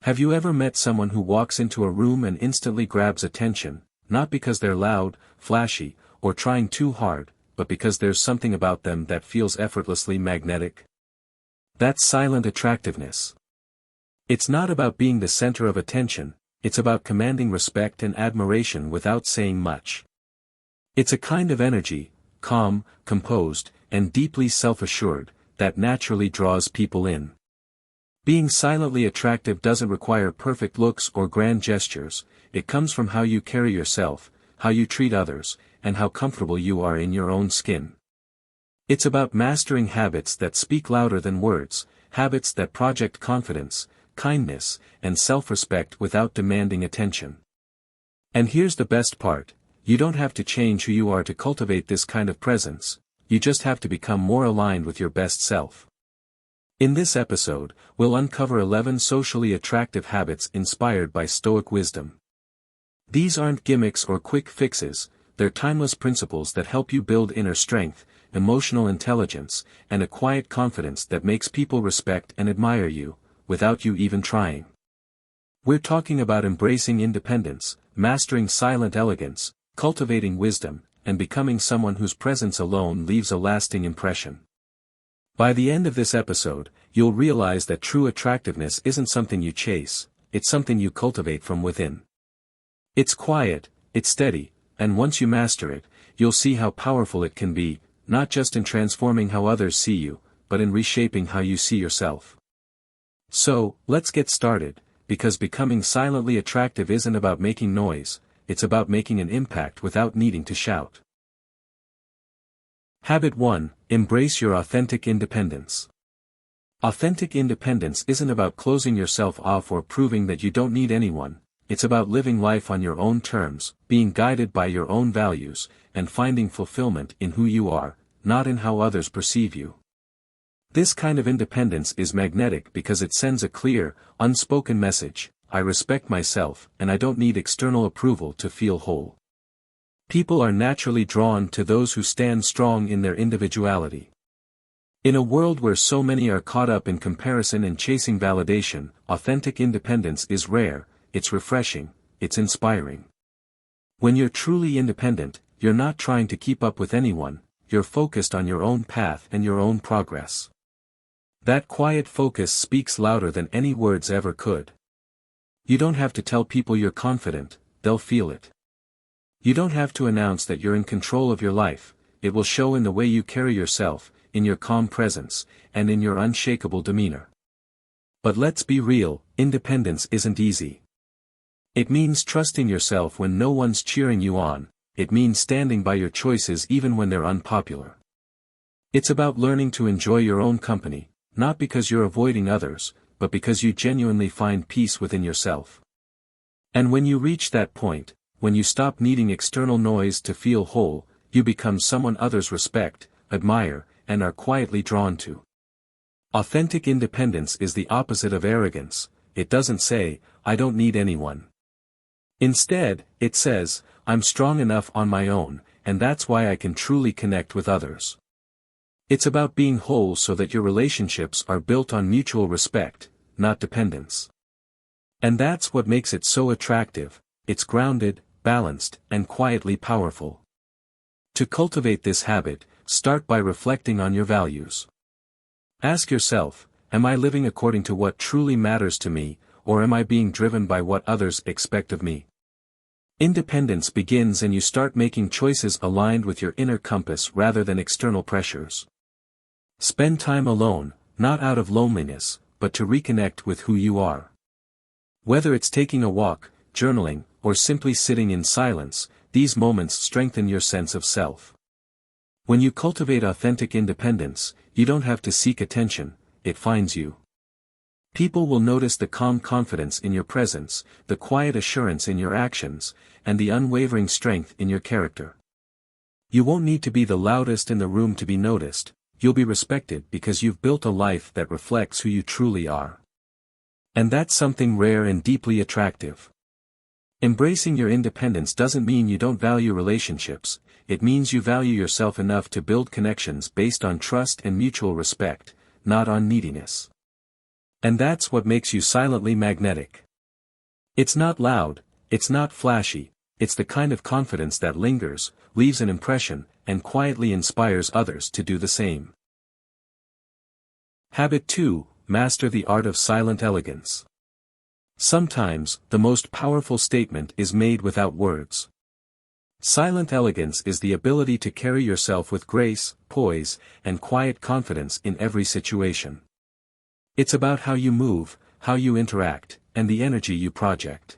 Have you ever met someone who walks into a room and instantly grabs attention, not because they're loud, flashy, or trying too hard, but because there's something about them that feels effortlessly magnetic? That's silent attractiveness. It's not about being the center of attention, it's about commanding respect and admiration without saying much. It's a kind of energy, calm, composed, and deeply self-assured, that naturally draws people in. Being silently attractive doesn't require perfect looks or grand gestures, it comes from how you carry yourself, how you treat others, and how comfortable you are in your own skin. It's about mastering habits that speak louder than words, habits that project confidence, kindness, and self-respect without demanding attention. And here's the best part, you don't have to change who you are to cultivate this kind of presence, you just have to become more aligned with your best self. In this episode, we'll uncover 11 socially attractive habits inspired by Stoic wisdom. These aren't gimmicks or quick fixes, they're timeless principles that help you build inner strength, emotional intelligence, and a quiet confidence that makes people respect and admire you, without you even trying. We're talking about embracing independence, mastering silent elegance, cultivating wisdom, and becoming someone whose presence alone leaves a lasting impression. By the end of this episode, you'll realize that true attractiveness isn't something you chase, it's something you cultivate from within. It's quiet, it's steady, and once you master it, you'll see how powerful it can be, not just in transforming how others see you, but in reshaping how you see yourself. So, let's get started, because becoming silently attractive isn't about making noise, it's about making an impact without needing to shout. Habit 1. Embrace your authentic independence. Authentic independence isn't about closing yourself off or proving that you don't need anyone, it's about living life on your own terms, being guided by your own values, and finding fulfillment in who you are, not in how others perceive you. This kind of independence is magnetic because it sends a clear, unspoken message: I respect myself and I don't need external approval to feel whole. People are naturally drawn to those who stand strong in their individuality. In a world where so many are caught up in comparison and chasing validation, authentic independence is rare, it's refreshing, it's inspiring. When you're truly independent, you're not trying to keep up with anyone, you're focused on your own path and your own progress. That quiet focus speaks louder than any words ever could. You don't have to tell people you're confident, they'll feel it. You don't have to announce that you're in control of your life, it will show in the way you carry yourself, in your calm presence, and in your unshakable demeanor. But let's be real, independence isn't easy. It means trusting yourself when no one's cheering you on, it means standing by your choices even when they're unpopular. It's about learning to enjoy your own company, not because you're avoiding others, but because you genuinely find peace within yourself. And when you reach that point, when you stop needing external noise to feel whole, you become someone others respect, admire, and are quietly drawn to. Authentic independence is the opposite of arrogance, it doesn't say, I don't need anyone. Instead, it says, I'm strong enough on my own, and that's why I can truly connect with others. It's about being whole so that your relationships are built on mutual respect, not dependence. And that's what makes it so attractive, it's grounded, balanced, and quietly powerful. To cultivate this habit, start by reflecting on your values. Ask yourself, am I living according to what truly matters to me, or am I being driven by what others expect of me? Independence begins and you start making choices aligned with your inner compass rather than external pressures. Spend time alone, not out of loneliness, but to reconnect with who you are. Whether it's taking a walk, journaling, or simply sitting in silence, these moments strengthen your sense of self. When you cultivate authentic independence, you don't have to seek attention, it finds you. People will notice the calm confidence in your presence, the quiet assurance in your actions, and the unwavering strength in your character. You won't need to be the loudest in the room to be noticed, you'll be respected because you've built a life that reflects who you truly are. And that's something rare and deeply attractive. Embracing your independence doesn't mean you don't value relationships, it means you value yourself enough to build connections based on trust and mutual respect, not on neediness. And that's what makes you silently magnetic. It's not loud, it's not flashy, it's the kind of confidence that lingers, leaves an impression, and quietly inspires others to do the same. Habit 2. Master the art of silent elegance. Sometimes, the most powerful statement is made without words. Silent elegance is the ability to carry yourself with grace, poise, and quiet confidence in every situation. It's about how you move, how you interact, and the energy you project.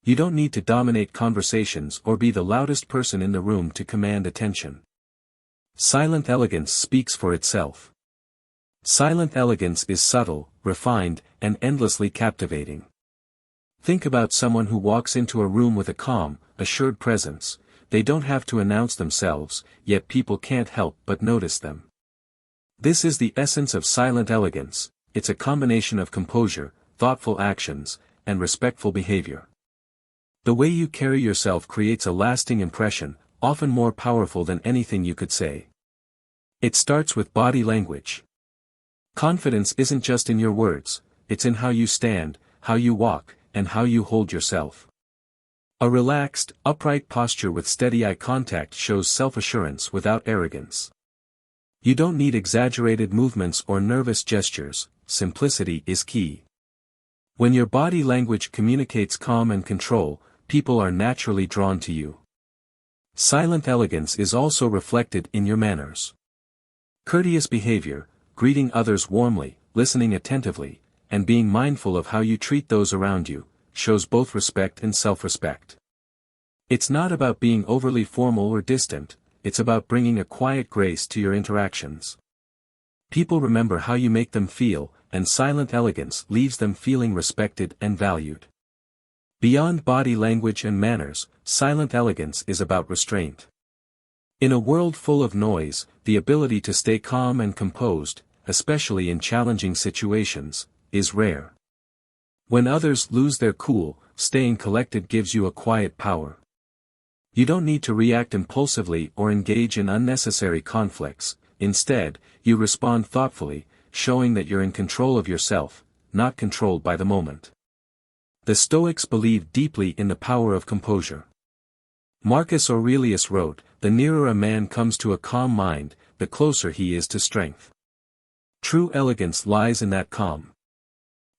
You don't need to dominate conversations or be the loudest person in the room to command attention. Silent elegance speaks for itself. Silent elegance is subtle, refined, and endlessly captivating. Think about someone who walks into a room with a calm, assured presence. They don't have to announce themselves, yet people can't help but notice them. This is the essence of silent elegance. It's a combination of composure, thoughtful actions, and respectful behavior. The way you carry yourself creates a lasting impression, often more powerful than anything you could say. It starts with body language. Confidence isn't just in your words, it's in how you stand, how you walk, and how you hold yourself. A relaxed, upright posture with steady eye contact shows self-assurance without arrogance. You don't need exaggerated movements or nervous gestures, simplicity is key. When your body language communicates calm and control, people are naturally drawn to you. Silent elegance is also reflected in your manners. Courteous behavior, greeting others warmly, listening attentively, and being mindful of how you treat those around you, shows both respect and self-respect. It's not about being overly formal or distant, it's about bringing a quiet grace to your interactions. People remember how you make them feel, and silent elegance leaves them feeling respected and valued. Beyond body language and manners, silent elegance is about restraint. In a world full of noise, the ability to stay calm and composed, especially in challenging situations, is rare. When others lose their cool, staying collected gives you a quiet power. You don't need to react impulsively or engage in unnecessary conflicts. Instead, you respond thoughtfully, showing that you're in control of yourself, not controlled by the moment. The Stoics believed deeply in the power of composure. Marcus Aurelius wrote, "The nearer a man comes to a calm mind, the closer he is to strength." True elegance lies in that calm.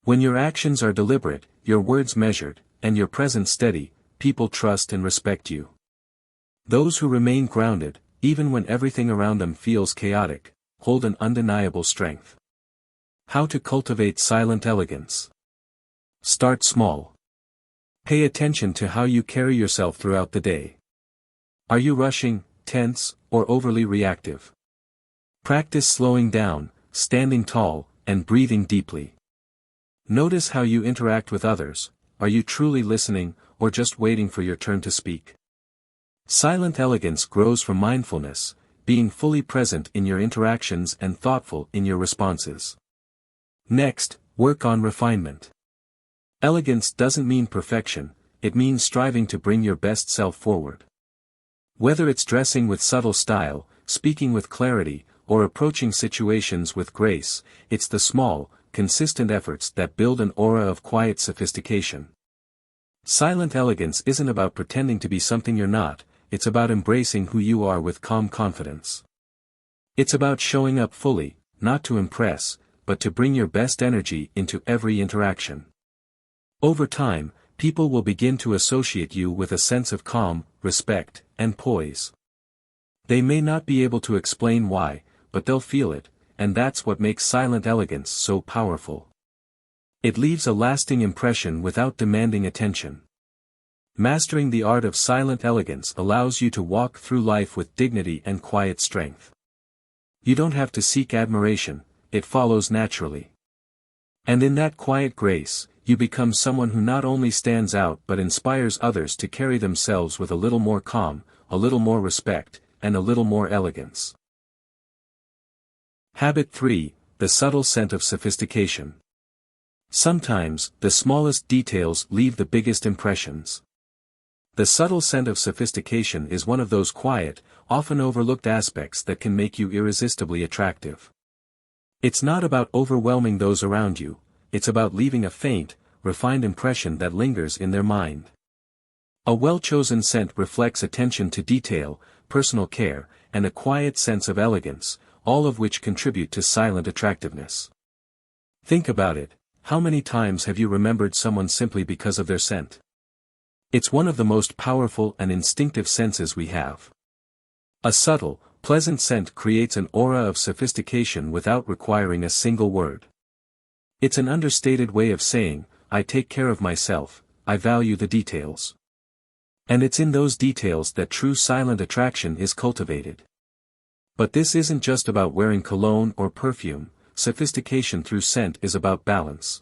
When your actions are deliberate, your words measured, and your presence steady, people trust and respect you. Those who remain grounded, even when everything around them feels chaotic, hold an undeniable strength. How to cultivate silent elegance. Start small. Pay attention to how you carry yourself throughout the day. Are you rushing, tense, or overly reactive? Practice slowing down, standing tall, and breathing deeply. Notice how you interact with others. Are you truly listening, or just waiting for your turn to speak? Silent elegance grows from mindfulness, being fully present in your interactions and thoughtful in your responses. Next, work on refinement. Elegance doesn't mean perfection, it means striving to bring your best self forward. Whether it's dressing with subtle style, speaking with clarity, or approaching situations with grace, it's the small, consistent efforts that build an aura of quiet sophistication. Silent elegance isn't about pretending to be something you're not, it's about embracing who you are with calm confidence. It's about showing up fully, not to impress, but to bring your best energy into every interaction. Over time, people will begin to associate you with a sense of calm, respect, and poise. They may not be able to explain why, but they'll feel it, and that's what makes silent elegance so powerful. It leaves a lasting impression without demanding attention. Mastering the art of silent elegance allows you to walk through life with dignity and quiet strength. You don't have to seek admiration, it follows naturally. And in that quiet grace, you become someone who not only stands out but inspires others to carry themselves with a little more calm, a little more respect, and a little more elegance. Habit 3, the subtle scent of sophistication. Sometimes, the smallest details leave the biggest impressions. The subtle scent of sophistication is one of those quiet, often overlooked aspects that can make you irresistibly attractive. It's not about overwhelming those around you, it's about leaving a faint, refined impression that lingers in their mind. A well-chosen scent reflects attention to detail, personal care, and a quiet sense of elegance, all of which contribute to silent attractiveness. Think about it, how many times have you remembered someone simply because of their scent? It's one of the most powerful and instinctive senses we have. A subtle, pleasant scent creates an aura of sophistication without requiring a single word. It's an understated way of saying, I take care of myself, I value the details. And it's in those details that true silent attraction is cultivated. But this isn't just about wearing cologne or perfume, sophistication through scent is about balance.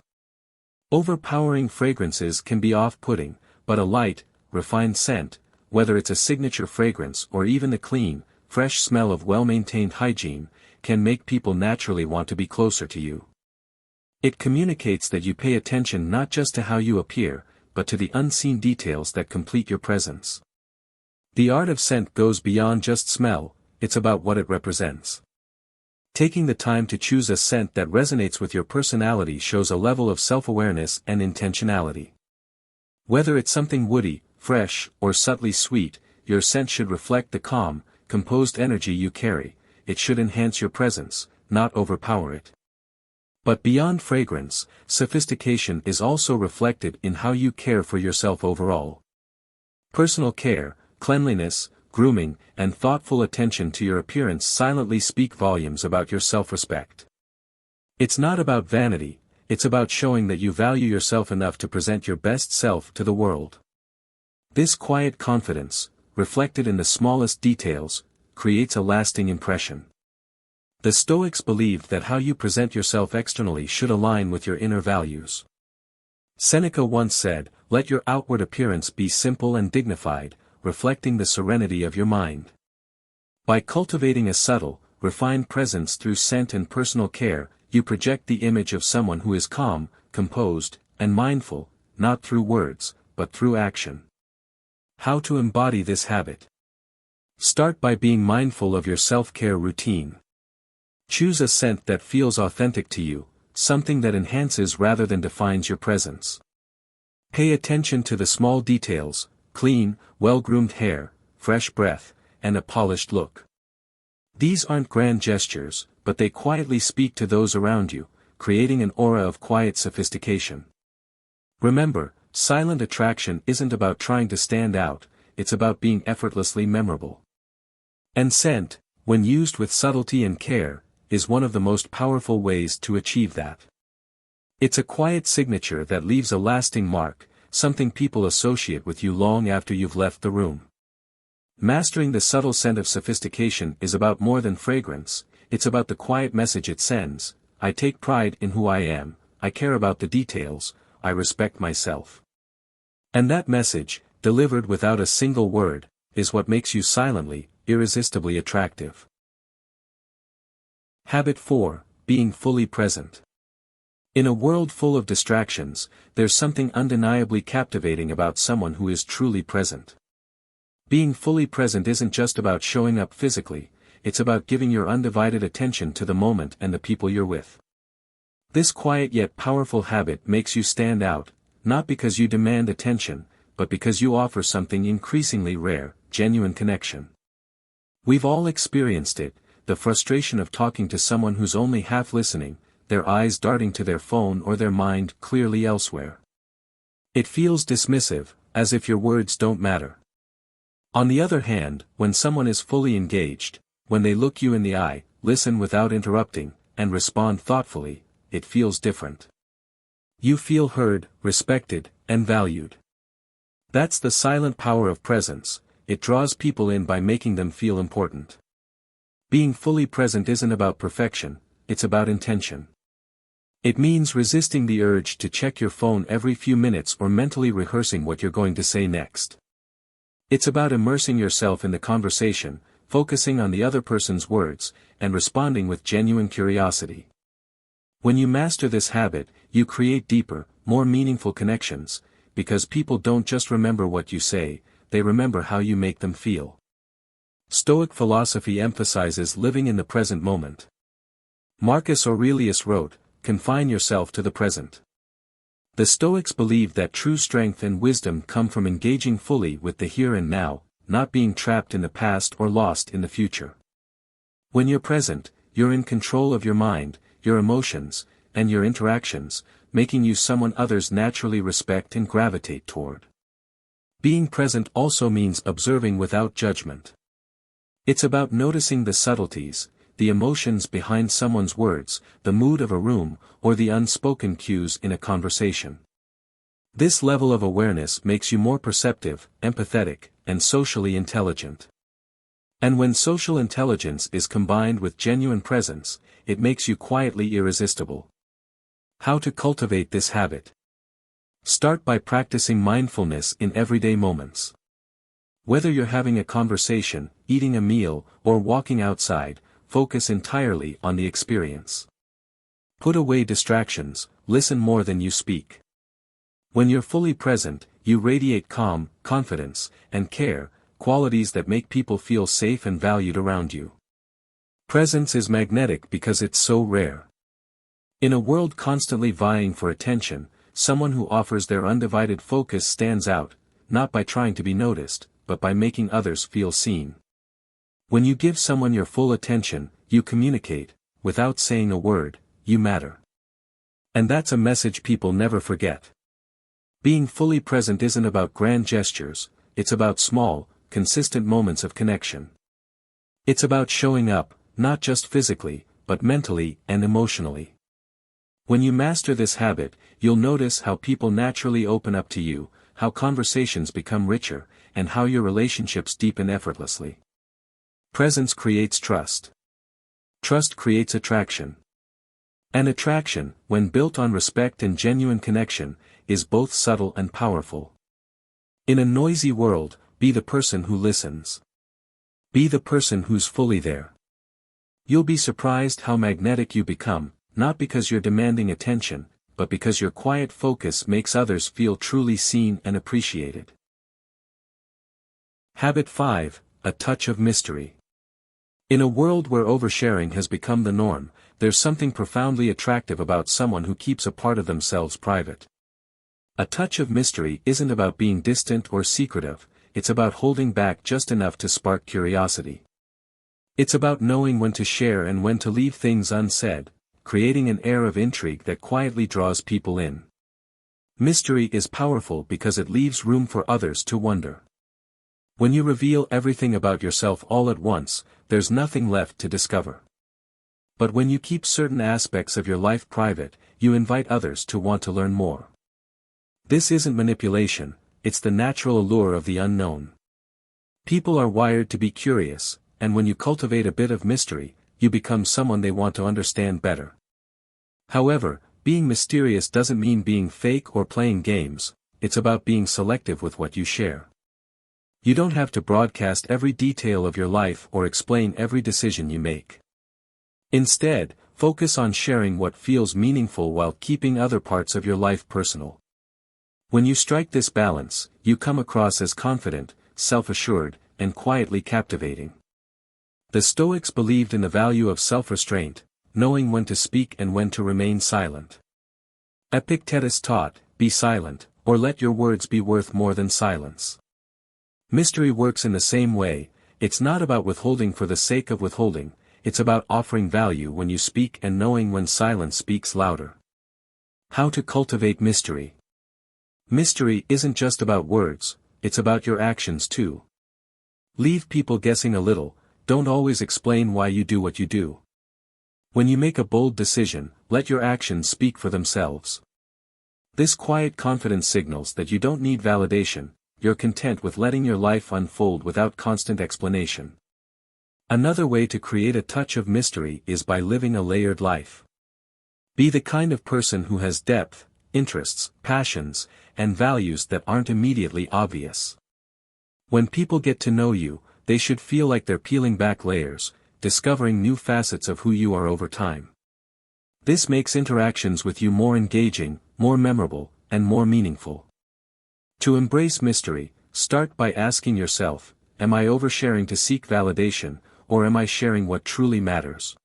Overpowering fragrances can be off-putting, but a light, refined scent, whether it's a signature fragrance or even the clean, fresh smell of well-maintained hygiene, can make people naturally want to be closer to you. It communicates that you pay attention not just to how you appear, but to the unseen details that complete your presence. The art of scent goes beyond just smell, it's about what it represents. Taking the time to choose a scent that resonates with your personality shows a level of self-awareness and intentionality. Whether it's something woody, fresh, or subtly sweet, your scent should reflect the calm, composed energy you carry. It should enhance your presence, not overpower it. But beyond fragrance, sophistication is also reflected in how you care for yourself overall. Personal care, cleanliness, grooming, and thoughtful attention to your appearance silently speak volumes about your self-respect. It's not about vanity, it's about showing that you value yourself enough to present your best self to the world. This quiet confidence, reflected in the smallest details, creates a lasting impression. The Stoics believed that how you present yourself externally should align with your inner values. Seneca once said, "Let your outward appearance be simple and dignified, reflecting the serenity of your mind." By cultivating a subtle, refined presence through scent and personal care, you project the image of someone who is calm, composed, and mindful, not through words, but through action. How to embody this habit? Start by being mindful of your self-care routine. Choose a scent that feels authentic to you, something that enhances rather than defines your presence. Pay attention to the small details: clean, well-groomed hair, fresh breath, and a polished look. These aren't grand gestures, but they quietly speak to those around you, creating an aura of quiet sophistication. Remember, silent attraction isn't about trying to stand out, it's about being effortlessly memorable. And scent, when used with subtlety and care, is one of the most powerful ways to achieve that. It's a quiet signature that leaves a lasting mark, something people associate with you long after you've left the room. Mastering the subtle scent of sophistication is about more than fragrance, it's about the quiet message it sends: I take pride in who I am, I care about the details, I respect myself. And that message, delivered without a single word, is what makes you silently, irresistibly attractive. Habit 4, being fully present. In a world full of distractions, there's something undeniably captivating about someone who is truly present. Being fully present isn't just about showing up physically, it's about giving your undivided attention to the moment and the people you're with. This quiet yet powerful habit makes you stand out, not because you demand attention, but because you offer something increasingly rare: genuine connection. We've all experienced it, the frustration of talking to someone who's only half listening, their eyes darting to their phone or their mind clearly elsewhere. It feels dismissive, as if your words don't matter. On the other hand, when someone is fully engaged, when they look you in the eye, listen without interrupting, and respond thoughtfully, it feels different. You feel heard, respected, and valued. That's the silent power of presence. It draws people in by making them feel important. Being fully present isn't about perfection, it's about intention. It means resisting the urge to check your phone every few minutes or mentally rehearsing what you're going to say next. It's about immersing yourself in the conversation, focusing on the other person's words, and responding with genuine curiosity. When you master this habit, you create deeper, more meaningful connections, because people don't just remember what you say, they remember how you make them feel. Stoic philosophy emphasizes living in the present moment. Marcus Aurelius wrote, confine yourself to the present. The Stoics believed that true strength and wisdom come from engaging fully with the here and now, not being trapped in the past or lost in the future. When you're present, you're in control of your mind, your emotions, and your interactions, making you someone others naturally respect and gravitate toward. Being present also means observing without judgment. It's about noticing the subtleties, the emotions behind someone's words, the mood of a room, or the unspoken cues in a conversation. This level of awareness makes you more perceptive, empathetic, and socially intelligent. And when social intelligence is combined with genuine presence, it makes you quietly irresistible. How to cultivate this habit? Start by practicing mindfulness in everyday moments. Whether you're having a conversation, eating a meal, or walking outside, focus entirely on the experience. Put away distractions, listen more than you speak. When you're fully present, you radiate calm, confidence, and care, qualities that make people feel safe and valued around you. Presence is magnetic because it's so rare. In a world constantly vying for attention, someone who offers their undivided focus stands out, not by trying to be noticed, but by making others feel seen. When you give someone your full attention, you communicate, without saying a word, you matter. And that's a message people never forget. Being fully present isn't about grand gestures, it's about small, consistent moments of connection. It's about showing up, not just physically, but mentally and emotionally. When you master this habit, you'll notice how people naturally open up to you, how conversations become richer, and how your relationships deepen effortlessly. Presence creates trust. Trust creates attraction. And attraction, when built on respect and genuine connection, is both subtle and powerful. In a noisy world, be the person who listens. Be the person who's fully there. You'll be surprised how magnetic you become, not because you're demanding attention, but because your quiet focus makes others feel truly seen and appreciated. Habit 5, a touch of mystery. In a world where oversharing has become the norm, there's something profoundly attractive about someone who keeps a part of themselves private. A touch of mystery isn't about being distant or secretive, it's about holding back just enough to spark curiosity. It's about knowing when to share and when to leave things unsaid, creating an air of intrigue that quietly draws people in. Mystery is powerful because it leaves room for others to wonder. When you reveal everything about yourself all at once, there's nothing left to discover. But when you keep certain aspects of your life private, you invite others to want to learn more. This isn't manipulation, it's the natural allure of the unknown. People are wired to be curious, and when you cultivate a bit of mystery, you become someone they want to understand better. However, being mysterious doesn't mean being fake or playing games, it's about being selective with what you share. You don't have to broadcast every detail of your life or explain every decision you make. Instead, focus on sharing what feels meaningful while keeping other parts of your life personal. When you strike this balance, you come across as confident, self-assured, and quietly captivating. The Stoics believed in the value of self-restraint, knowing when to speak and when to remain silent. Epictetus taught, be silent, or let your words be worth more than silence. Mystery works in the same way, it's not about withholding for the sake of withholding, it's about offering value when you speak and knowing when silence speaks louder. How to cultivate mystery. Mystery isn't just about words, it's about your actions too. Leave people guessing a little, don't always explain why you do what you do. When you make a bold decision, let your actions speak for themselves. This quiet confidence signals that you don't need validation, you're content with letting your life unfold without constant explanation. Another way to create a touch of mystery is by living a layered life. Be the kind of person who has depth, interests, passions, and values that aren't immediately obvious. When people get to know you, they should feel like they're peeling back layers, discovering new facets of who you are over time. This makes interactions with you more engaging, more memorable, and more meaningful. To embrace mystery, start by asking yourself, am I oversharing to seek validation, or am I sharing what truly matters?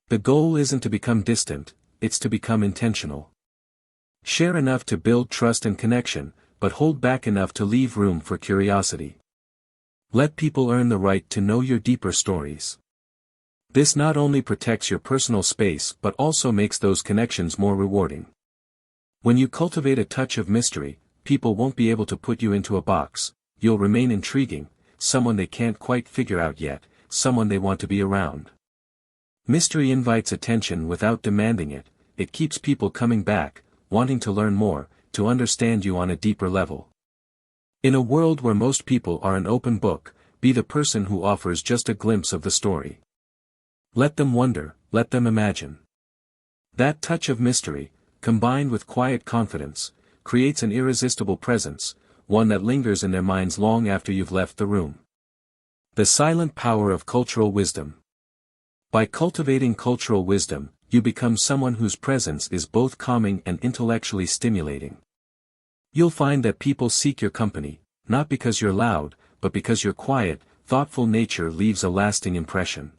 The goal isn't to become distant, it's to become intentional. Share enough to build trust and connection, but hold back enough to leave room for curiosity. Let people earn the right to know your deeper stories. This not only protects your personal space but also makes those connections more rewarding. When you cultivate a touch of mystery, people won't be able to put you into a box. You'll remain intriguing, someone they can't quite figure out yet, someone they want to be around. Mystery invites attention without demanding it. It keeps people coming back, wanting to learn more, to understand you on a deeper level. In a world where most people are an open book, be the person who offers just a glimpse of the story. Let them wonder, let them imagine. That touch of mystery, combined with quiet confidence, creates an irresistible presence, one that lingers in their minds long after you've left the room. The silent power of cultural wisdom. By cultivating cultural wisdom, you become someone whose presence is both calming and intellectually stimulating. You'll find that people seek your company, not because you're loud, but because your quiet, thoughtful nature leaves a lasting impression.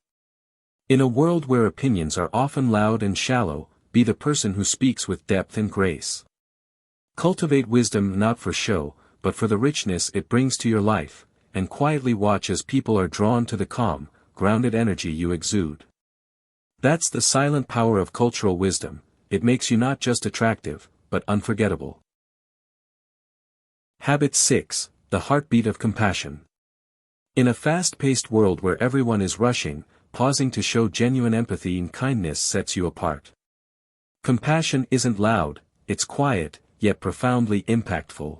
In a world where opinions are often loud and shallow, be the person who speaks with depth and grace. Cultivate wisdom not for show, but for the richness it brings to your life, and quietly watch as people are drawn to the calm, grounded energy you exude. That's the silent power of cultural wisdom. It makes you not just attractive, but unforgettable. Habit 6, the heartbeat of compassion. In a fast-paced world where everyone is rushing, pausing to show genuine empathy and kindness sets you apart. Compassion isn't loud, it's quiet, yet profoundly impactful.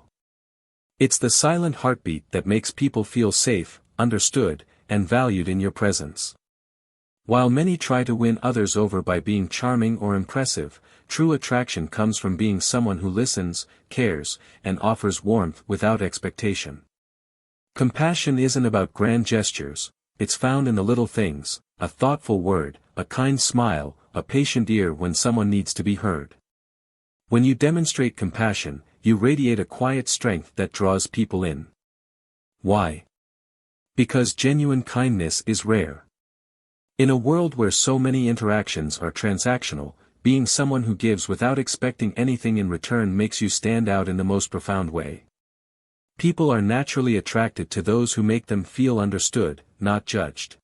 It's the silent heartbeat that makes people feel safe, understood, and valued in your presence. While many try to win others over by being charming or impressive, true attraction comes from being someone who listens, cares, and offers warmth without expectation. Compassion isn't about grand gestures, it's found in the little things, a thoughtful word, a kind smile, a patient ear when someone needs to be heard. When you demonstrate compassion, you radiate a quiet strength that draws people in. Why? Because genuine kindness is rare. In a world where so many interactions are transactional, being someone who gives without expecting anything in return makes you stand out in the most profound way. People are naturally attracted to those who make them feel understood, not judged.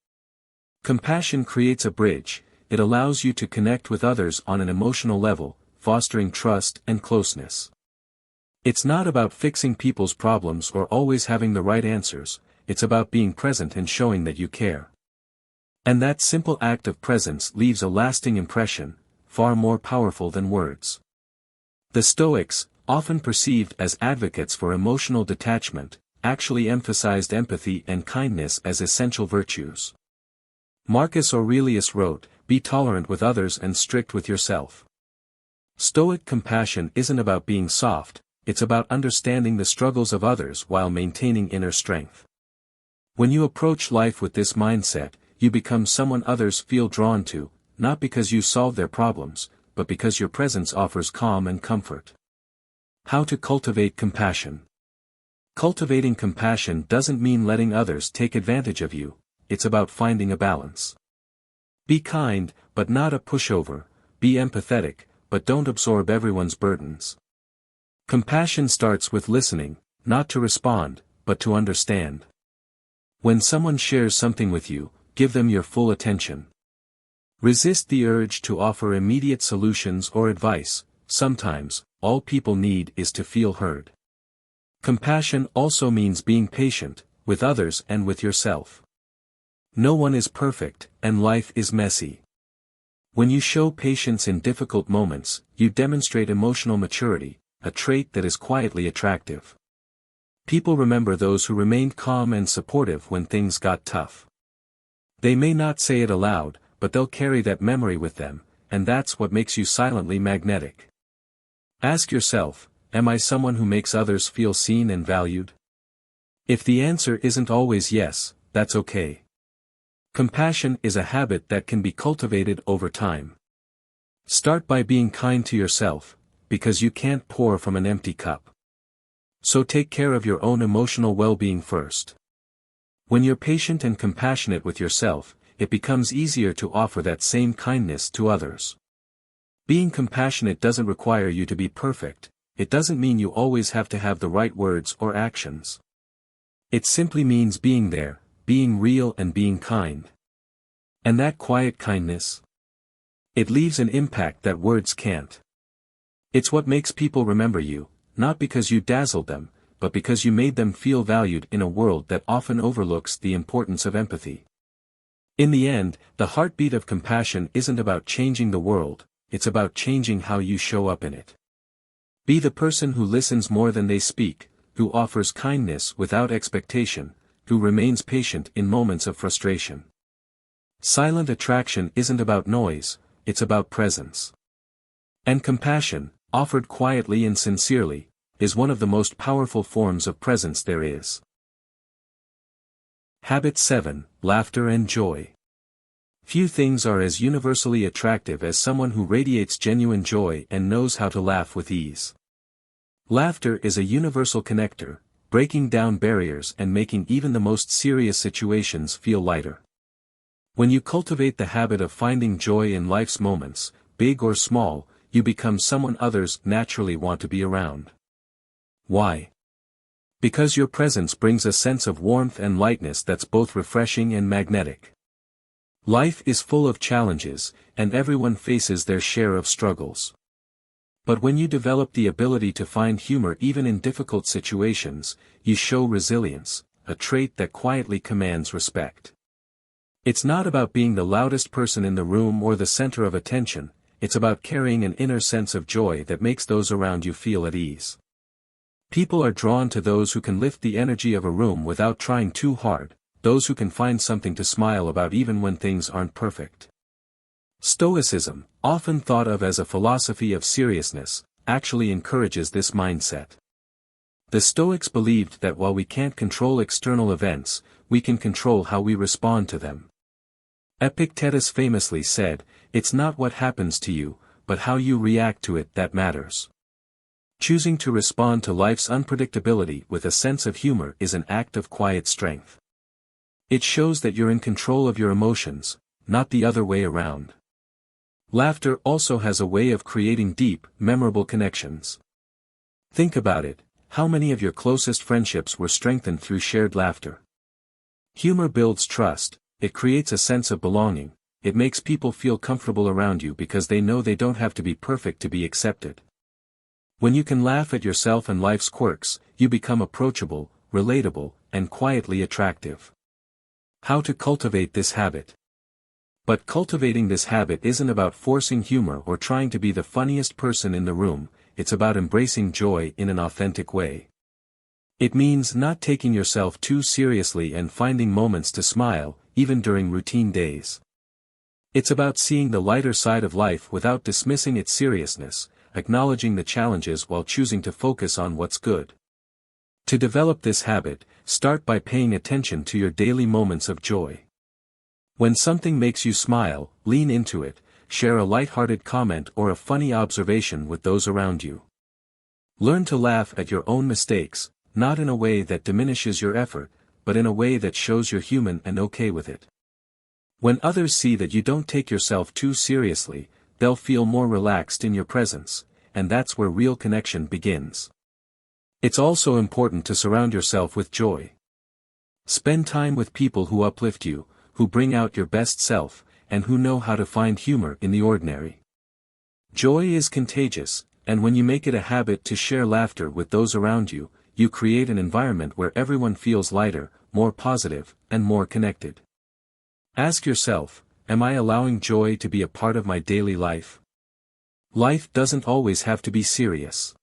Compassion creates a bridge. It allows you to connect with others on an emotional level, fostering trust and closeness. It's not about fixing people's problems or always having the right answers, it's about being present and showing that you care. And that simple act of presence leaves a lasting impression, far more powerful than words. The Stoics, often perceived as advocates for emotional detachment, actually emphasized empathy and kindness as essential virtues. Marcus Aurelius wrote, "Be tolerant with others and strict with yourself." Stoic compassion isn't about being soft, it's about understanding the struggles of others while maintaining inner strength. When you approach life with this mindset, you become someone others feel drawn to, not because you solve their problems, but because your presence offers calm and comfort. How to cultivate compassion. Cultivating compassion doesn't mean letting others take advantage of you, it's about finding a balance. Be kind, but not a pushover, be empathetic, but don't absorb everyone's burdens. Compassion starts with listening, not to respond, but to understand. When someone shares something with you, give them your full attention. Resist the urge to offer immediate solutions or advice. Sometimes, all people need is to feel heard. Compassion also means being patient, with others and with yourself. No one is perfect, and life is messy. When you show patience in difficult moments, you demonstrate emotional maturity, a trait that is quietly attractive. People remember those who remained calm and supportive when things got tough. They may not say it aloud, but they'll carry that memory with them, and that's what makes you silently magnetic. Ask yourself, am I someone who makes others feel seen and valued? If the answer isn't always yes, that's okay. Compassion is a habit that can be cultivated over time. Start by being kind to yourself, because you can't pour from an empty cup. So take care of your own emotional well-being first. When you're patient and compassionate with yourself, it becomes easier to offer that same kindness to others. Being compassionate doesn't require you to be perfect, it doesn't mean you always have to have the right words or actions. It simply means being there, being real and being kind. And that quiet kindness? It leaves an impact that words can't. It's what makes people remember you, not because you dazzled them, but because you made them feel valued in a world that often overlooks the importance of empathy. In the end, the heartbeat of compassion isn't about changing the world, it's about changing how you show up in it. Be the person who listens more than they speak, who offers kindness without expectation, who remains patient in moments of frustration. Silent attraction isn't about noise, it's about presence. And compassion, offered quietly and sincerely, is one of the most powerful forms of presence there is. Habit 7, Laughter and Joy. Few things are as universally attractive as someone who radiates genuine joy and knows how to laugh with ease. Laughter is a universal connector, breaking down barriers and making even the most serious situations feel lighter. When you cultivate the habit of finding joy in life's moments, big or small, you become someone others naturally want to be around. Why? Because your presence brings a sense of warmth and lightness that's both refreshing and magnetic. Life is full of challenges, and everyone faces their share of struggles. But when you develop the ability to find humor even in difficult situations, you show resilience, a trait that quietly commands respect. It's not about being the loudest person in the room or the center of attention, it's about carrying an inner sense of joy that makes those around you feel at ease. People are drawn to those who can lift the energy of a room without trying too hard, those who can find something to smile about even when things aren't perfect. Stoicism, often thought of as a philosophy of seriousness, actually encourages this mindset. The Stoics believed that while we can't control external events, we can control how we respond to them. Epictetus famously said, "It's not what happens to you, but how you react to it that matters." Choosing to respond to life's unpredictability with a sense of humor is an act of quiet strength. It shows that you're in control of your emotions, not the other way around. Laughter also has a way of creating deep, memorable connections. Think about it, how many of your closest friendships were strengthened through shared laughter? Humor builds trust, it creates a sense of belonging, it makes people feel comfortable around you because they know they don't have to be perfect to be accepted. When you can laugh at yourself and life's quirks, you become approachable, relatable, and quietly attractive. How to cultivate this habit? But cultivating this habit isn't about forcing humor or trying to be the funniest person in the room, it's about embracing joy in an authentic way. It means not taking yourself too seriously and finding moments to smile, even during routine days. It's about seeing the lighter side of life without dismissing its seriousness, acknowledging the challenges while choosing to focus on what's good. To develop this habit, start by paying attention to your daily moments of joy. When something makes you smile, lean into it, share a lighthearted comment or a funny observation with those around you. Learn to laugh at your own mistakes, not in a way that diminishes your effort, but in a way that shows you're human and okay with it. When others see that you don't take yourself too seriously, they'll feel more relaxed in your presence, and that's where real connection begins. It's also important to surround yourself with joy. Spend time with people who uplift you, who bring out your best self, and who know how to find humor in the ordinary. Joy is contagious, and when you make it a habit to share laughter with those around you, you create an environment where everyone feels lighter, more positive, and more connected. Ask yourself, am I allowing joy to be a part of my daily life? Life doesn't always have to be serious.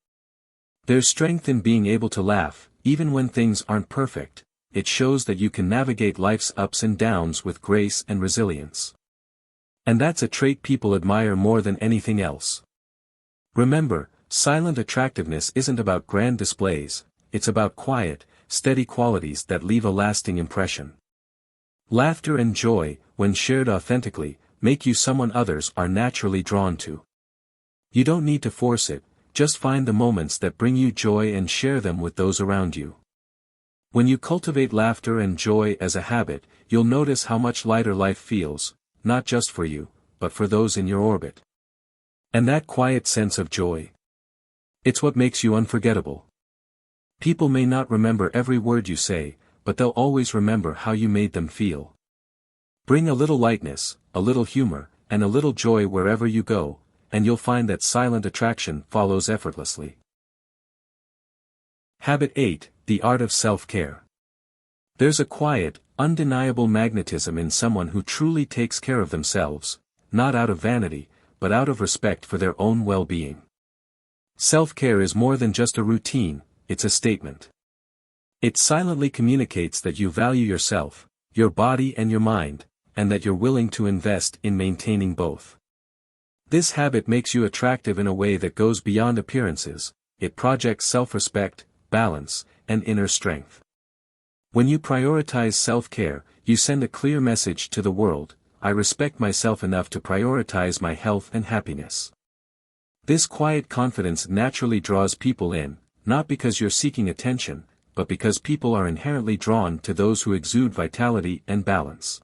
There's strength in being able to laugh, even when things aren't perfect. It shows that you can navigate life's ups and downs with grace and resilience. And that's a trait people admire more than anything else. Remember, silent attractiveness isn't about grand displays, it's about quiet, steady qualities that leave a lasting impression. Laughter and joy, when shared authentically, make you someone others are naturally drawn to. You don't need to force it, just find the moments that bring you joy and share them with those around you. When you cultivate laughter and joy as a habit, you'll notice how much lighter life feels, not just for you, but for those in your orbit. And that quiet sense of joy. It's what makes you unforgettable. People may not remember every word you say, but they'll always remember how you made them feel. Bring a little lightness, a little humor, and a little joy wherever you go, and you'll find that silent attraction follows effortlessly. Habit 8, the art of self-care. There's a quiet, undeniable magnetism in someone who truly takes care of themselves, not out of vanity, but out of respect for their own well-being. Self-care is more than just a routine, it's a statement. It silently communicates that you value yourself, your body and your mind, and that you're willing to invest in maintaining both. This habit makes you attractive in a way that goes beyond appearances. It projects self-respect, balance, and inner strength. When you prioritize self-care, you send a clear message to the world: I respect myself enough to prioritize my health and happiness. This quiet confidence naturally draws people in, not because you're seeking attention, but because people are inherently drawn to those who exude vitality and balance.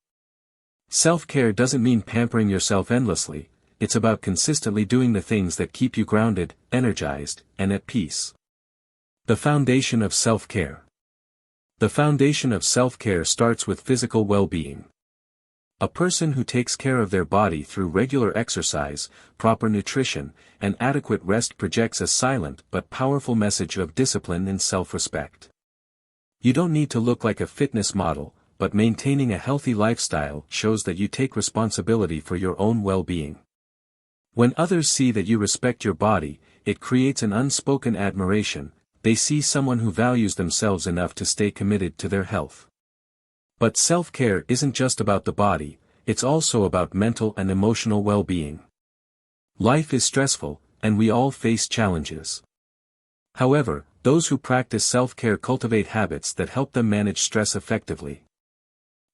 Self-care doesn't mean pampering yourself endlessly, it's about consistently doing the things that keep you grounded, energized, and at peace. The foundation of self-care. The foundation of self-care starts with physical well-being. A person who takes care of their body through regular exercise, proper nutrition, and adequate rest projects a silent but powerful message of discipline and self-respect. You don't need to look like a fitness model, but maintaining a healthy lifestyle shows that you take responsibility for your own well-being. When others see that you respect your body, it creates an unspoken admiration. They see someone who values themselves enough to stay committed to their health. But self-care isn't just about the body, it's also about mental and emotional well-being. Life is stressful, and we all face challenges. However, those who practice self-care cultivate habits that help them manage stress effectively.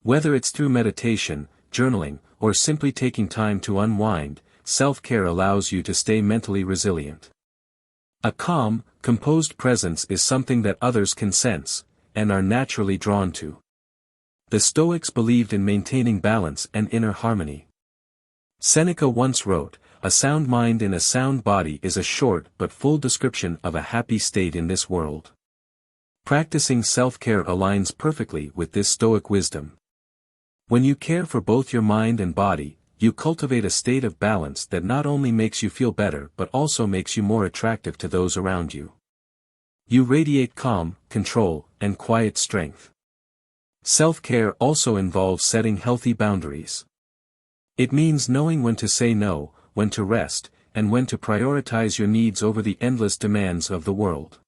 Whether it's through meditation, journaling, or simply taking time to unwind, self-care allows you to stay mentally resilient. A calm, composed presence is something that others can sense, and are naturally drawn to. The Stoics believed in maintaining balance and inner harmony. Seneca once wrote, "A sound mind in a sound body is a short but full description of a happy state in this world." Practicing self-care aligns perfectly with this Stoic wisdom. When you care for both your mind and body, you cultivate a state of balance that not only makes you feel better but also makes you more attractive to those around you. You radiate calm, control, and quiet strength. Self-care also involves setting healthy boundaries. It means knowing when to say no, when to rest, and when to prioritize your needs over the endless demands of the world.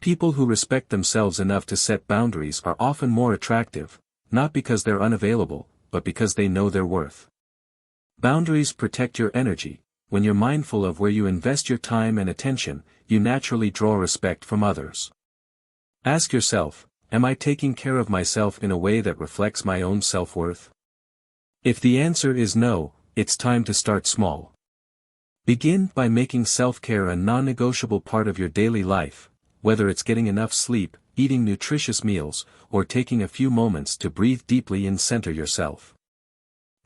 People who respect themselves enough to set boundaries are often more attractive, not because they're unavailable, but because they know their worth. Boundaries protect your energy. When you're mindful of where you invest your time and attention, you naturally draw respect from others. Ask yourself, am I taking care of myself in a way that reflects my own self-worth? If the answer is no, it's time to start small. Begin by making self-care a non-negotiable part of your daily life, whether it's getting enough sleep, eating nutritious meals, or taking a few moments to breathe deeply and center yourself.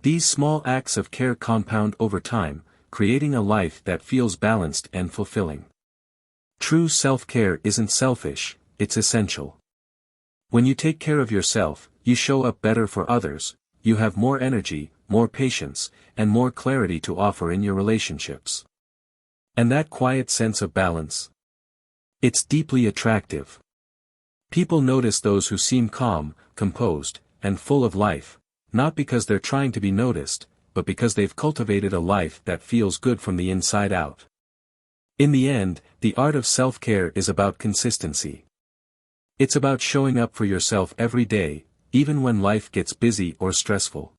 These small acts of care compound over time, creating a life that feels balanced and fulfilling. True self-care isn't selfish, it's essential. When you take care of yourself, you show up better for others, you have more energy, more patience, and more clarity to offer in your relationships. And that quiet sense of balance? It's deeply attractive. People notice those who seem calm, composed, and full of life, not because they're trying to be noticed, but because they've cultivated a life that feels good from the inside out. In the end, the art of self-care is about consistency. It's about showing up for yourself every day, even when life gets busy or stressful.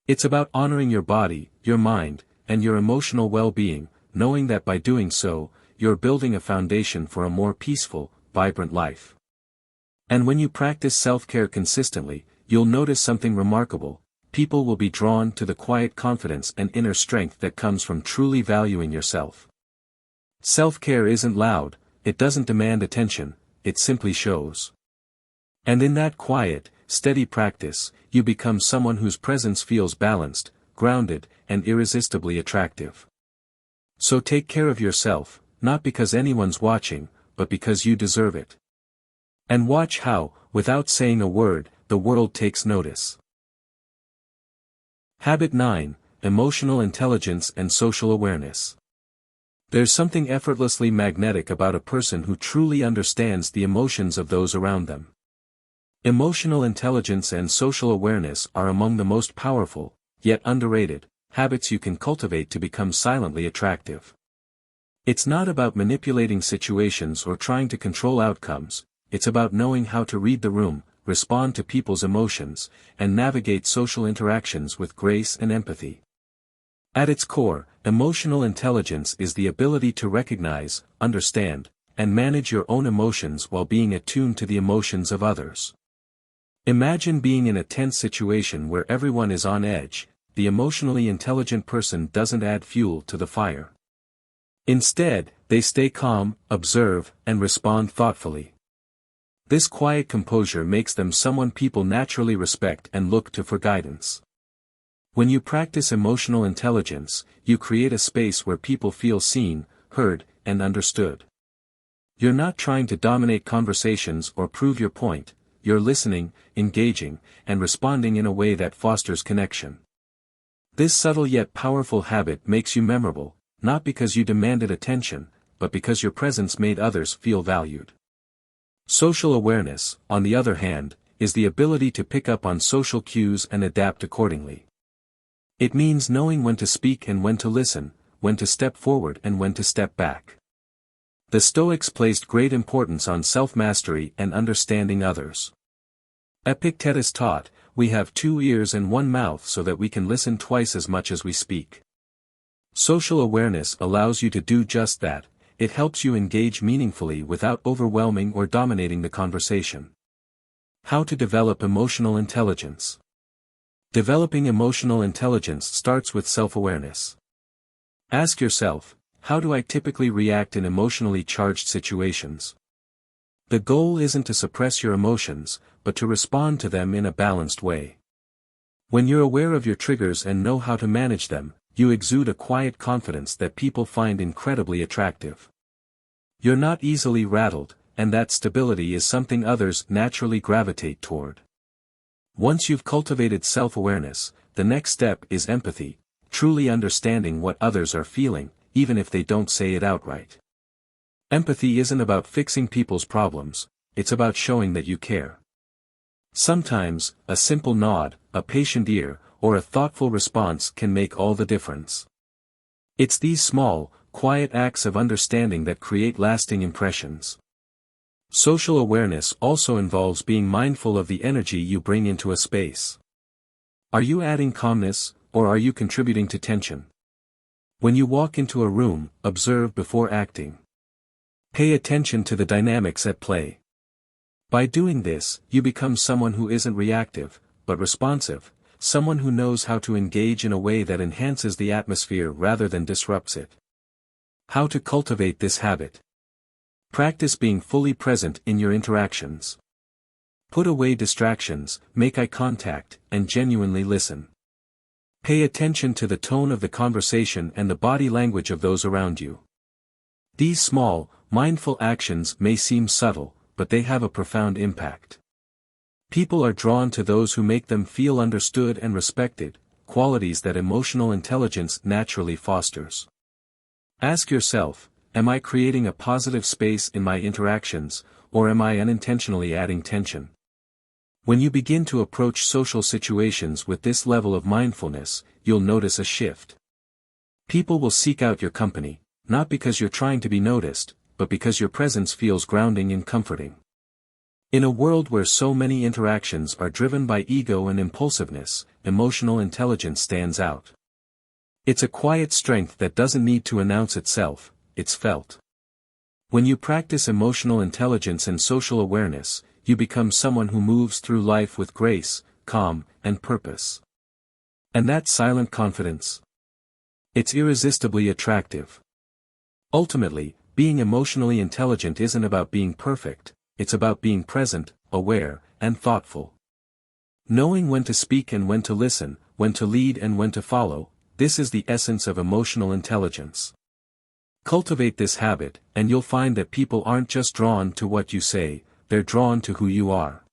It's about honoring your body, your mind, and your emotional well-being, knowing that by doing so, you're building a foundation for a more peaceful, vibrant life. And when you practice self-care consistently, you'll notice something remarkable. People will be drawn to the quiet confidence and inner strength that comes from truly valuing yourself. Self-care isn't loud, it doesn't demand attention, it simply shows. And in that quiet, steady practice, you become someone whose presence feels balanced, grounded, and irresistibly attractive. So take care of yourself, not because anyone's watching, but because you deserve it. And watch how, without saying a word, the world takes notice. Habit 9, Emotional Intelligence and Social Awareness. There's something effortlessly magnetic about a person who truly understands the emotions of those around them. Emotional intelligence and social awareness are among the most powerful, yet underrated, habits you can cultivate to become silently attractive. It's not about manipulating situations or trying to control outcomes, it's about knowing how to read the room, respond to people's emotions, and navigate social interactions with grace and empathy. At its core, emotional intelligence is the ability to recognize, understand, and manage your own emotions while being attuned to the emotions of others. Imagine being in a tense situation where everyone is on edge. The emotionally intelligent person doesn't add fuel to the fire. Instead, they stay calm, observe, and respond thoughtfully. This quiet composure makes them someone people naturally respect and look to for guidance. When you practice emotional intelligence, you create a space where people feel seen, heard, and understood. You're not trying to dominate conversations or prove your point, you're listening, engaging, and responding in a way that fosters connection. This subtle yet powerful habit makes you memorable, not because you demanded attention, but because your presence made others feel valued. Social awareness, on the other hand, is the ability to pick up on social cues and adapt accordingly. It means knowing when to speak and when to listen, when to step forward and when to step back. The Stoics placed great importance on self-mastery and understanding others. Epictetus taught, "We have 2 ears and 1 mouth so that we can listen twice as much as we speak." Social awareness allows you to do just that. It helps you engage meaningfully without overwhelming or dominating the conversation. How to develop emotional intelligence. Developing emotional intelligence starts with self-awareness. Ask yourself, how do I typically react in emotionally charged situations? The goal isn't to suppress your emotions, but to respond to them in a balanced way. When you're aware of your triggers and know how to manage them, you exude a quiet confidence that people find incredibly attractive. You're not easily rattled, and that stability is something others naturally gravitate toward. Once you've cultivated self-awareness, the next step is empathy, truly understanding what others are feeling, even if they don't say it outright. Empathy isn't about fixing people's problems, it's about showing that you care. Sometimes, a simple nod, a patient ear, or a thoughtful response can make all the difference. It's these small, quiet acts of understanding that create lasting impressions. Social awareness also involves being mindful of the energy you bring into a space. Are you adding calmness, or are you contributing to tension? When you walk into a room, observe before acting. Pay attention to the dynamics at play. By doing this, you become someone who isn't reactive, but responsive, someone who knows how to engage in a way that enhances the atmosphere rather than disrupts it. How to cultivate this habit. Practice being fully present in your interactions. Put away distractions, make eye contact, and genuinely listen. Pay attention to the tone of the conversation and the body language of those around you. These small, mindful actions may seem subtle, but they have a profound impact. People are drawn to those who make them feel understood and respected, qualities that emotional intelligence naturally fosters. Ask yourself, am I creating a positive space in my interactions, or am I unintentionally adding tension? When you begin to approach social situations with this level of mindfulness, you'll notice a shift. People will seek out your company, not because you're trying to be noticed, but because your presence feels grounding and comforting. In a world where so many interactions are driven by ego and impulsiveness, emotional intelligence stands out. It's a quiet strength that doesn't need to announce itself, it's felt. When you practice emotional intelligence and social awareness, you become someone who moves through life with grace, calm, and purpose. And that silent confidence? It's irresistibly attractive. Ultimately, being emotionally intelligent isn't about being perfect, it's about being present, aware, and thoughtful. Knowing when to speak and when to listen, when to lead and when to follow, this is the essence of emotional intelligence. Cultivate this habit, and you'll find that people aren't just drawn to what you say, they're drawn to who you are.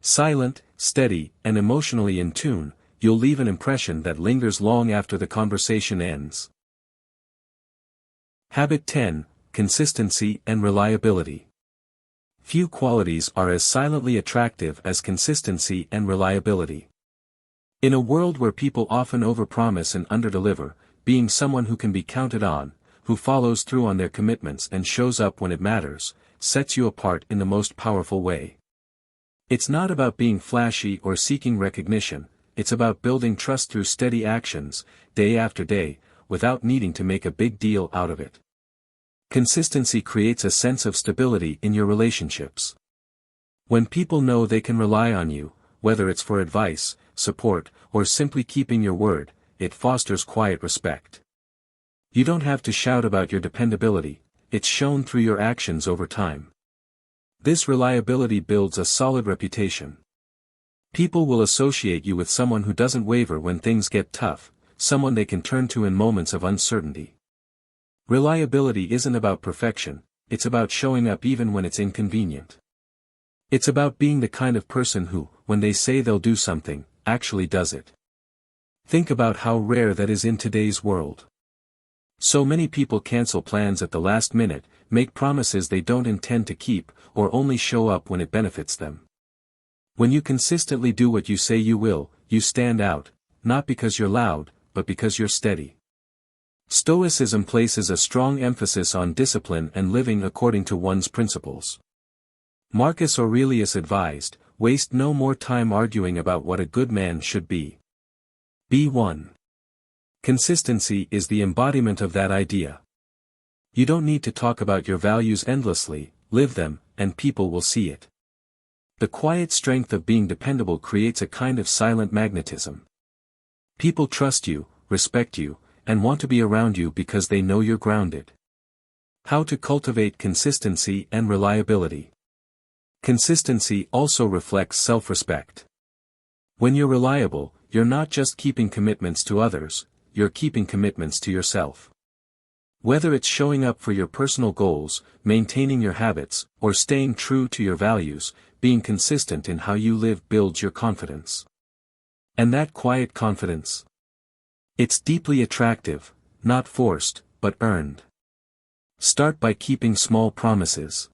Silent, steady, and emotionally in tune, you'll leave an impression that lingers long after the conversation ends. Habit 10. Consistency and reliability. Few qualities are as silently attractive as consistency and reliability. In a world where people often overpromise and underdeliver, being someone who can be counted on, who follows through on their commitments and shows up when it matters, sets you apart in the most powerful way. It's not about being flashy or seeking recognition, it's about building trust through steady actions, day after day, without needing to make a big deal out of it. Consistency creates a sense of stability in your relationships. When people know they can rely on you, whether it's for advice, support, or simply keeping your word, it fosters quiet respect. You don't have to shout about your dependability, it's shown through your actions over time. This reliability builds a solid reputation. People will associate you with someone who doesn't waver when things get tough, someone they can turn to in moments of uncertainty. Reliability isn't about perfection, it's about showing up even when it's inconvenient. It's about being the kind of person who, when they say they'll do something, actually does it. Think about how rare that is in today's world. So many people cancel plans at the last minute, make promises they don't intend to keep, or only show up when it benefits them. When you consistently do what you say you will, you stand out, not because you're loud, but because you're steady. Stoicism places a strong emphasis on discipline and living according to one's principles. Marcus Aurelius advised, "Waste no more time arguing about what a good man should be. Be one." Consistency is the embodiment of that idea. You don't need to talk about your values endlessly, live them, and people will see it. The quiet strength of being dependable creates a kind of silent magnetism. People trust you, respect you, and want to be around you because they know you're grounded. How to cultivate consistency and reliability. Consistency also reflects self-respect. When you're reliable, you're not just keeping commitments to others, you're keeping commitments to yourself. Whether it's showing up for your personal goals, maintaining your habits, or staying true to your values, being consistent in how you live builds your confidence. And that quiet confidence? It's deeply attractive, not forced, but earned. Start by keeping small promises.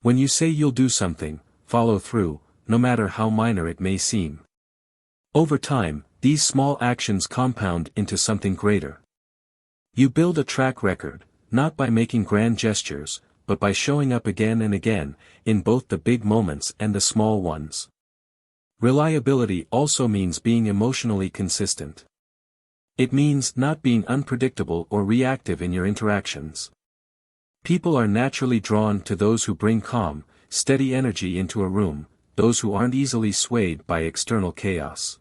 When you say you'll do something, follow through, no matter how minor it may seem. Over time, these small actions compound into something greater. You build a track record, not by making grand gestures, but by showing up again and again, in both the big moments and the small ones. Reliability also means being emotionally consistent. It means not being unpredictable or reactive in your interactions. People are naturally drawn to those who bring calm, steady energy into a room, those who aren't easily swayed by external chaos.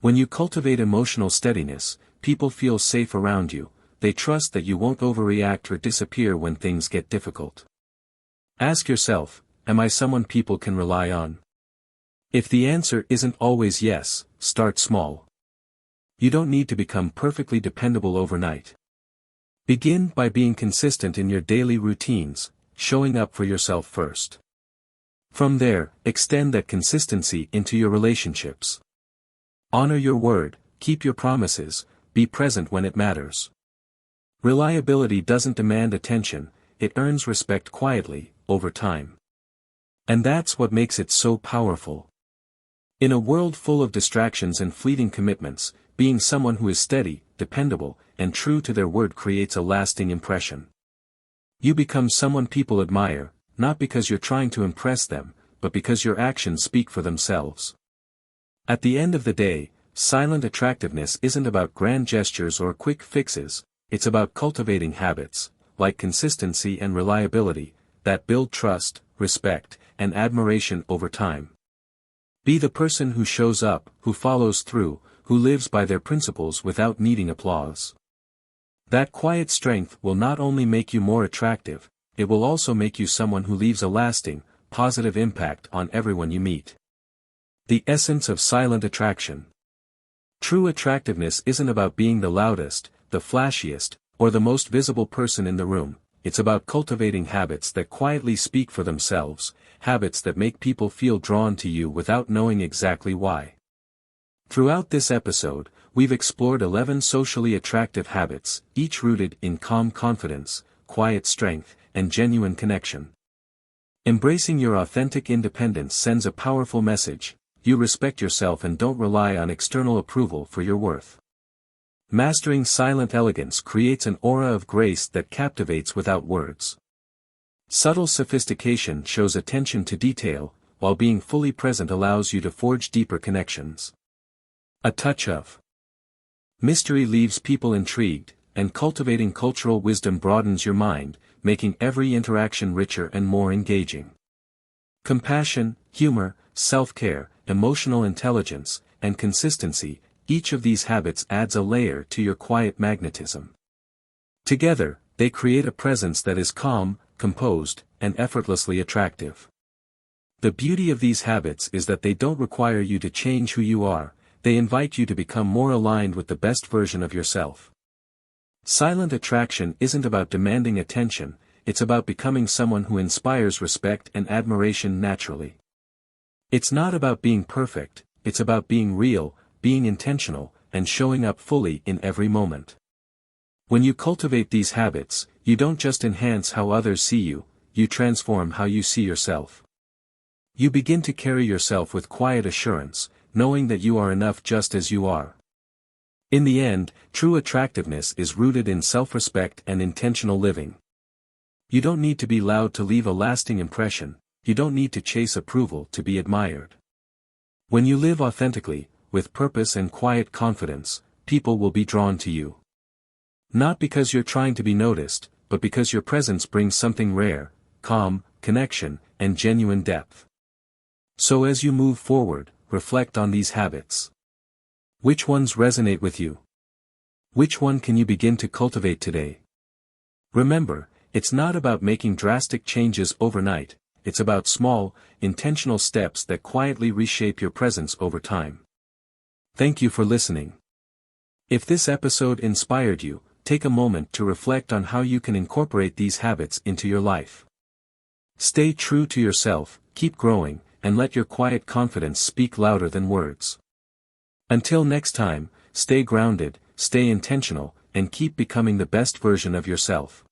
When you cultivate emotional steadiness, people feel safe around you, they trust that you won't overreact or disappear when things get difficult. Ask yourself, am I someone people can rely on? If the answer isn't always yes, start small. You don't need to become perfectly dependable overnight. Begin by being consistent in your daily routines, showing up for yourself first. From there, extend that consistency into your relationships. Honor your word, keep your promises, be present when it matters. Reliability doesn't demand attention, it earns respect quietly, over time. And that's what makes it so powerful. In a world full of distractions and fleeting commitments, being someone who is steady, dependable, and true to their word creates a lasting impression. You become someone people admire, not because you're trying to impress them, but because your actions speak for themselves. At the end of the day, silent attractiveness isn't about grand gestures or quick fixes, it's about cultivating habits, like consistency and reliability, that build trust, respect, and admiration over time. Be the person who shows up, who follows through, who lives by their principles without needing applause. That quiet strength will not only make you more attractive, it will also make you someone who leaves a lasting, positive impact on everyone you meet. The essence of silent attraction. True attractiveness isn't about being the loudest, the flashiest, or the most visible person in the room. It's about cultivating habits that quietly speak for themselves, habits that make people feel drawn to you without knowing exactly why. Throughout this episode, we've explored 11 socially attractive habits, each rooted in calm confidence, quiet strength, and genuine connection. Embracing your authentic independence sends a powerful message: you respect yourself and don't rely on external approval for your worth. Mastering silent elegance creates an aura of grace that captivates without words. Subtle sophistication shows attention to detail, while being fully present allows you to forge deeper connections. A touch of mystery leaves people intrigued, and cultivating cultural wisdom broadens your mind, making every interaction richer and more engaging. Compassion, humor, self-care, emotional intelligence, and consistency, each of these habits adds a layer to your quiet magnetism. Together, they create a presence that is calm, composed, and effortlessly attractive. The beauty of these habits is that they don't require you to change who you are, they invite you to become more aligned with the best version of yourself. Silent attraction isn't about demanding attention, it's about becoming someone who inspires respect and admiration naturally. It's not about being perfect, it's about being real, being intentional, and showing up fully in every moment. When you cultivate these habits, you don't just enhance how others see you, you transform how you see yourself. You begin to carry yourself with quiet assurance, knowing that you are enough just as you are. In the end, true attractiveness is rooted in self-respect and intentional living. You don't need to be loud to leave a lasting impression, you don't need to chase approval to be admired. When you live authentically, with purpose and quiet confidence, people will be drawn to you. Not because you're trying to be noticed, but because your presence brings something rare: calm, connection, and genuine depth. So as you move forward, reflect on these habits. Which ones resonate with you? Which one can you begin to cultivate today? Remember, it's not about making drastic changes overnight, it's about small, intentional steps that quietly reshape your presence over time. Thank you for listening. If this episode inspired you, take a moment to reflect on how you can incorporate these habits into your life. Stay true to yourself, keep growing, and let your quiet confidence speak louder than words. Until next time, stay grounded, stay intentional, and keep becoming the best version of yourself.